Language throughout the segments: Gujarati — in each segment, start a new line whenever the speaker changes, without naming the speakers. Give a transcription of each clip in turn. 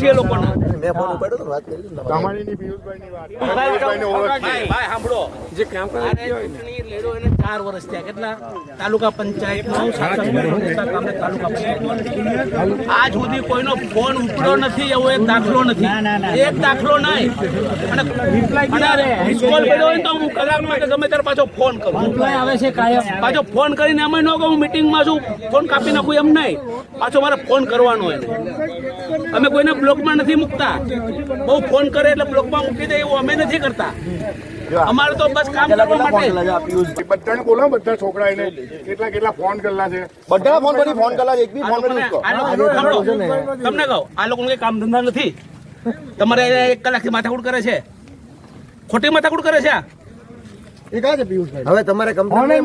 નથી એ લોકોને.
મેં ફોન ઉપાડ્યો તો વાત કરી
કમાણીની પિયુષભાઈની વાત
ભાઈ સાંભળો, જે કામ ચૂંટણી લડ્યો એને 4 વર્ષ થયા. કેટલા? તાલુકા પંચાયતનો તાલુકા પંચાયત આજ સુધી કોઈનો ફોન ઉપડ્યો નથી, એવો એક દાખલો નથી, એક દાખલો નહીં. અને મિસકોલ પડ્યો હોય તો હું કલાકમાં કે ગમે ત્યારે પાછો ફોન કરું, આવે છે કાયમ. પાછો ફોન કરીને એમ ન કહું હું મિટિંગમાં છું, ફોન કાપી નાખું એમ નહીં, પાછો મારે ફોન કરવાનો હોય. અમે કોઈને બ્લોકમાં નથી મૂકતા, બહુ ફોન કરે એટલે બ્લોકમાં મૂકી દે એવું અમે નથી કરતા. અમારે તો બસ કામ કરવા માટે.
બધાને બોલો, બધા છોકરાને કેટલા ફોન કરેલા છે,
બધા ફોન કરી ફોન કરેલા છે, એક બી ફોન કરી
તમને કહું આ લોકો કઈ કામ ધંધા નથી. તમારે 1 કલાકથી માથાકૂટ કરે છે, ખોટી માથાકૂટ કરે છે.
હવે તમારે કંપની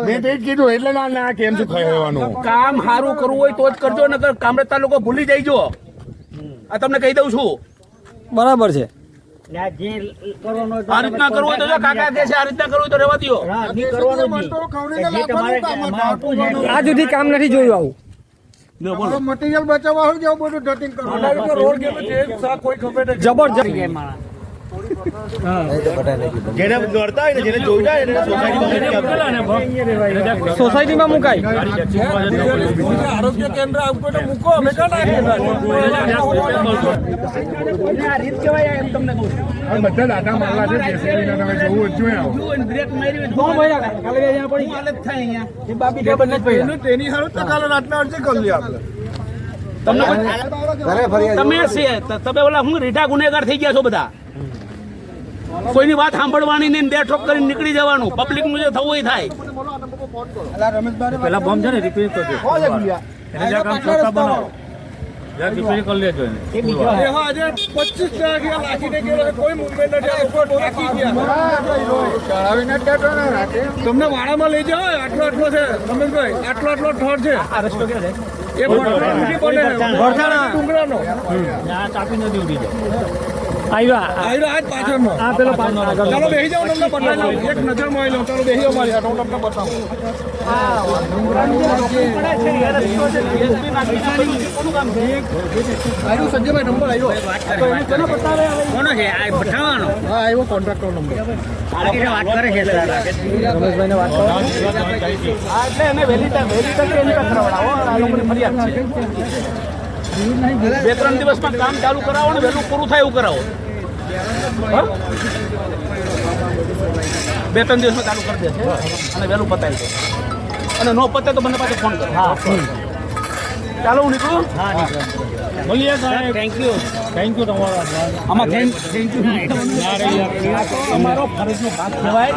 મેં તે જ કીધું એટલે ના કેમ શું કહેવાનું.
કામ સારું કરવું હોય તો જ કરજો, નકર કામરેજ તાલુકો ભૂલી જઈજો. આ તમને કહી દઉં છું.
બરાબર છે.
આ રીતના કરવું હોય તો કાકા કે છે આ રીતના કરવું હોય તો રહેવા દો.
આ સુધી કામ નથી જોયું આવું.
મટીરિયલ બચાવવા હોય જેવું બધું ડટિંગ કરવું.
જબરજસ્ત.
જેને દોડતા હોય ને જેને જોઈતા હોય ને
સોસાયટીમાં મુકાય.
આરોગ્ય કેન્દ્ર મૂકો અમે બધા દાદા મારલા છે જેસીબીના તમે જોવું જ જોઈએ. તેની હારું તો કાલે રાતના અરજી કરી લે આપણે.
તમે ઓલા હું રીઢા ગુનેગાર થઈ ગયા છો બધા. કોઈની વાત સાંભળવાની નહીં, 2 ઠોક કરીને નીકળી જવાનું. પબ્લિક નું જે થવું એ થાય.
પેલા બોમ્બ છે ને રિપેર કરજો.
તમને વાડામાં લઈ જાઓ, આટલો છે રમેશભાઈ, આટલો ઠોર છે.
આ રસ્તો ક્યાં છે?
એ ડુંગરાનો
ચાપી નથી ઉડી જાય.
આજ પાછળનો ચાલો બેસી જાઓ, તમને બતાવી એક નજર માં લો. ચાલો બેસી જાઓ મારી હાથ, હું તમને બતાવું. સંજયભાઈ નંબર આવ્યો.
કોનો છે આ બતાવવાનો?
હા આવ્યો કોન્ટ્રાક્ટર નંબર.
વાત કરે છે રમેશભાઈને વાત કરો.
એટલે એને વહેલી તકે કરાવડાવો. આ લોકોની ફરિયાદ છે. 2-3 દિવસમાં કામ ચાલુ કરાવો ને વહેલું પૂરું થાય એવું કરાવો. 2-3 દિવસમાં ચાલુ કરી દેશે અને વહેલું પતાવી દે. અને નો પતે તો મને પાછો ફોન કરો. ચાલો હું નીકળું.
બોલીએ સાહેબ. થેન્ક યુ તમારો.
આમાં થેન્ક યુ તમારો ફરજનો ભાગ કહેવાય.